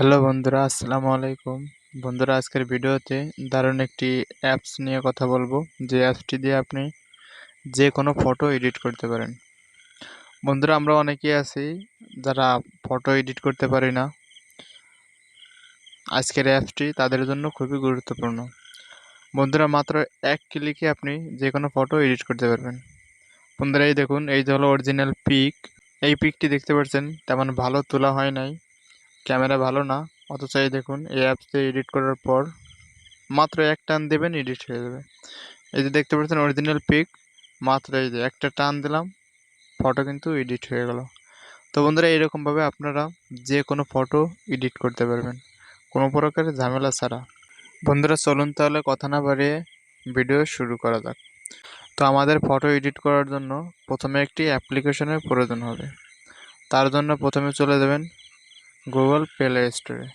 Hello বন্ধুরা, আসসালামু আলাইকুম। বন্ধুরা, আজকের ভিডিওতে দারুণ একটি অ্যাপস নিয়ে কথা বলবো, যে অ্যাপসটি দিয়ে আপনি যে কোনো ফটো এডিট করতে পারেন। বন্ধুরা, আমরা অনেকেই আছি যারা ফটো এডিট করতে পারি না। আজকের অ্যাপসটি তাদের জন্য খুবই গুরুত্বপূর্ণ। বন্ধুরা, মাত্র এক ক্লিকে আপনি যে কোনো ফটো এডিট করতে পারবেন। বন্ধুরা, এই দেখুন, এই যে হলো অরিজিনাল পিক। এই পিকটি দেখতে পাচ্ছেন তেমন ভালো তোলা হয় নাই, ক্যামেরা ভালো না। অথচ এই দেখুন, এই অ্যাপসে এডিট করার পর মাত্র এক টান দেবেন, এডিট হয়ে যাবে। এই যে দেখতে পাচ্ছেন অরিজিনাল পিক, মাত্র এই যে একটা টান দিলাম, ফটো কিন্তু এডিট হয়ে গেল। তো বন্ধুরা, এরকমভাবে আপনারা যে কোনো ফটো এডিট করতে পারবেন কোনো প্রকারের ঝামেলা ছাড়া। বন্ধুরা, চলুন তাহলে কথা না বাড়িয়ে ভিডিও শুরু করা যাক। তো আমাদের ফটো এডিট করার জন্য প্রথমে একটি অ্যাপ্লিকেশনের প্রয়োজন হবে। তার জন্য প্রথমে চলে যাবেন গুগল প্লে স্টোরে।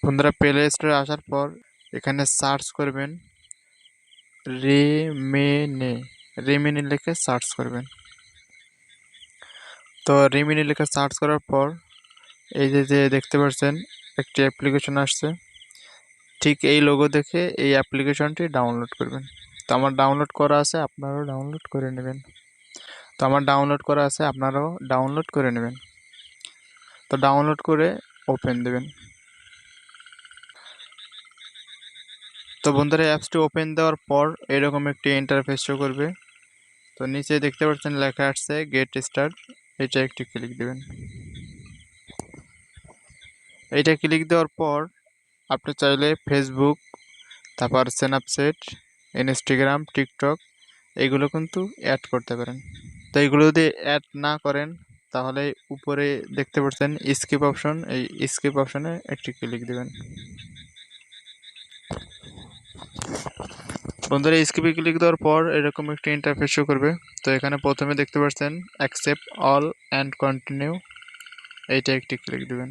বন্ধুরা, প্লে স্টোরে আসার পর এখানে সার্চ করবেন রিমিনি। রিমিনি লিখে সার্চ করবেন। তো রিমিনি লিখে সার্চ করার পর এই যে দেখতে পাচ্ছেন একটি অ্যাপ্লিকেশন আসছে। ঠিক এই লোগো দেখে এই অ্যাপ্লিকেশনটি ডাউনলোড করবেন। তো আমার ডাউনলোড করা আছে, আপনারাও ডাউনলোড করে নেবেন। তো আমার ডাউনলোড করা আছে, আপনারাও ডাউনলোড করে নেবেন। তো ডাউনলোড করে ওপেন দেবেন। তো বন্ধুরা, অ্যাপসটি ওপেন দেওয়ার পর এরকম একটি ইন্টারফেস শো করবে। তো নিচে দেখতে পাচ্ছেন লেখা আসছে গেট স্টার্ট। এটা একটি ক্লিক দেবেন। এইটা ক্লিক দেওয়ার পর আপনি চাইলে ফেসবুক, তারপর স্ন্যাপচ্যাট, ইনস্টাগ্রাম, টিকটক এগুলো কিন্তু অ্যাড করতে পারেন। তো এগুলো যদি অ্যাড না করেন তাহলে উপরে দেখতে পাচ্ছেন স্কিপ অপশন, এই স্কিপ অপশনে একটি ক্লিক দেবেন। বন্ধুরা, স্কিপে ক্লিক দেওয়ার পর এরকম একটি ইন্টারফেস শো করবে। তো এখানে প্রথমে দেখতে পাচ্ছেন অ্যাকসেপ্ট অল অ্যান্ড কন্টিনিউ, এইটা একটি ক্লিক দেবেন।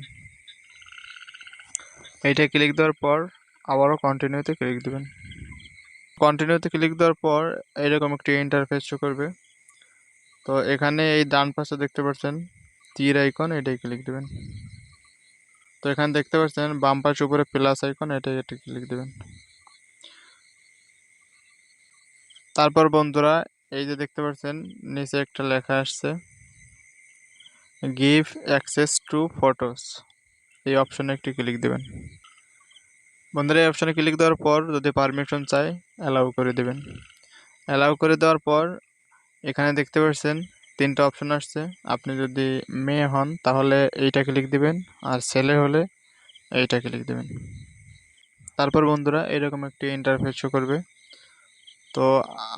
এইটা ক্লিক দেওয়ার পর আবারও কন্টিনিউতে ক্লিক দেবেন। কন্টিনিউতে ক্লিক দেওয়ার পর এরকম একটি ইন্টারফেস শো করবে। তো এখানে এই ডান পাশে দেখতে পাচ্ছেন তীর আইকন, এটাই ক্লিক দেবেন। তো এখানে দেখতে পাচ্ছেন বাম পাশে উপরে প্লাস আইকন, এটাই ক্লিক দেবেন। তারপর বন্ধুরা, এই যে দেখতে পাচ্ছেন নিচে একটা লেখা আসছে গিভ অ্যাক্সেস টু ফটোস, এই অপশনে একটি ক্লিক দেবেন। বন্ধুরা, এই অপশনে ক্লিক দেওয়ার পর যদি পারমিশন চাই অ্যালাউ করে দেবেন। অ্যালাউ করে দেওয়ার পর এখানে দেখতে পাচ্ছেন তিনটা অপশন আসছে। আপনি যদি মেয়ে হন তাহলে এইটা ক্লিক দিবেন, আর ছেলে হলে এইটা ক্লিক দেবেন। তারপর বন্ধুরা, এরকম একটি ইন্টারফেস শো করবে। তো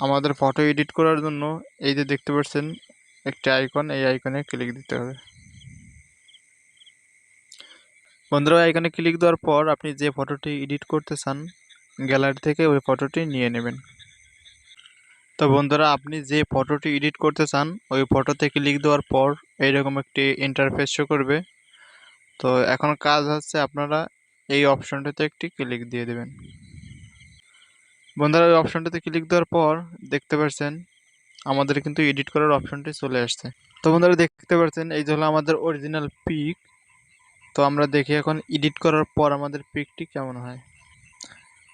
আমাদের ফটো এডিট করার জন্য এই যে দেখতে পাচ্ছেন একটি আইকন, এই আইকনে ক্লিক দিতে হবে। বন্ধুরা, আইকনে ক্লিক দেওয়ার পর আপনি যে ফটোটি এডিট করতে চান গ্যালারি থেকে ওই ফটোটি নিয়ে নেবেন। তো বন্ধুরা, আপনি যে ফটোটি এডিট করতে চান ওই ফটোতে ক্লিক দেওয়ার পর এইরকম একটি ইন্টারফেস শো করবে। তো এখন কাজ হচ্ছে আপনারা এই অপশনটাতে একটি ক্লিক দিয়ে দেবেন। বন্ধুরা, ওই অপশনটাতে ক্লিক দেওয়ার পর দেখতে পাচ্ছেন আমাদের কিন্তু এডিট করার অপশনটি চলে আসছে। তো বন্ধুরা, দেখতে পাচ্ছেন এই যে হলো আমাদের অরিজিনাল পিক। তো আমরা দেখি এখন এডিট করার পর আমাদের পিকটি কেমন হয়।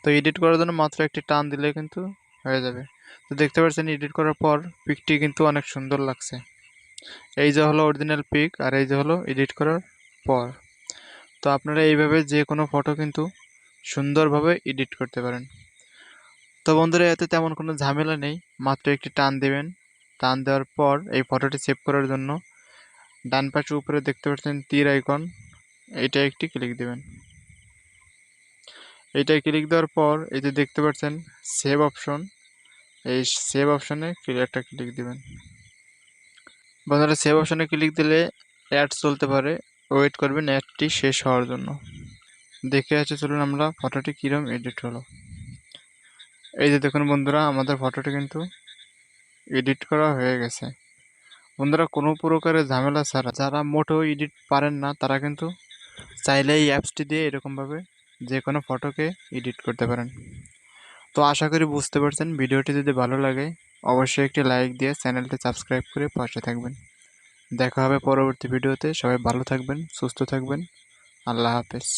তো এডিট করার জন্য মাত্র একটি টান দিলে কিন্তু হয়ে যাবে। তো দেখতে পাচ্ছেন এডিট করার পর পিকটি কিন্তু অনেক সুন্দর লাগছে। এই যে হলো অরিজিনাল পিক, আর এই যে হলো এডিট করার পর। তো আপনারা এইভাবে যে কোনো ফটো কিন্তু সুন্দরভাবে এডিট করতে পারেন। তো বন্ধুরা, এতে তেমন কোনো ঝামেলা নেই, মাত্র একটি টান দেবেন। টান দেওয়ার পর এই ফটোটি সেভ করার জন্য ডান পাশে উপরে দেখতে পাচ্ছেন তীর আইকন, এইটা একটি ক্লিক দেবেন। এইটাই ক্লিক দেওয়ার পর এই যে দেখতে পাচ্ছেন সেভ অপশন, এই সেভ অপশনে একটা ক্লিক দিবেন। বন্ধুরা, সেভ অপশনে ক্লিক দিলে অ্যাড চলতে পারে, ওয়েট করবেন অ্যাডটি শেষ হওয়ার জন্য। দেখে আছে, চলুন আমরা ফটোটি কীরকম এডিট হলো। এই যে দেখুন বন্ধুরা, আমাদের ফটোটি কিন্তু এডিট করা হয়ে গেছে। বন্ধুরা, কোনো প্রকারের ঝামেলা ছাড়া যারা মোটেও এডিট পারেন না তারা কিন্তু চাইলে এই অ্যাপসটি দিয়ে এরকমভাবে যে কোনো ফটোকে এডিট করতে পারেন। তো আশা করি বুঝতে পারছেন। ভিডিওটি যদি ভালো লাগে অবশ্যই একটি লাইক দিয়ে চ্যানেলটি সাবস্ক্রাইব করে পাশে থাকবেন। দেখা হবে পরবর্তী ভিডিওতে। সবাই ভালো থাকবেন, সুস্থ থাকবেন। আল্লাহ হাফেজ।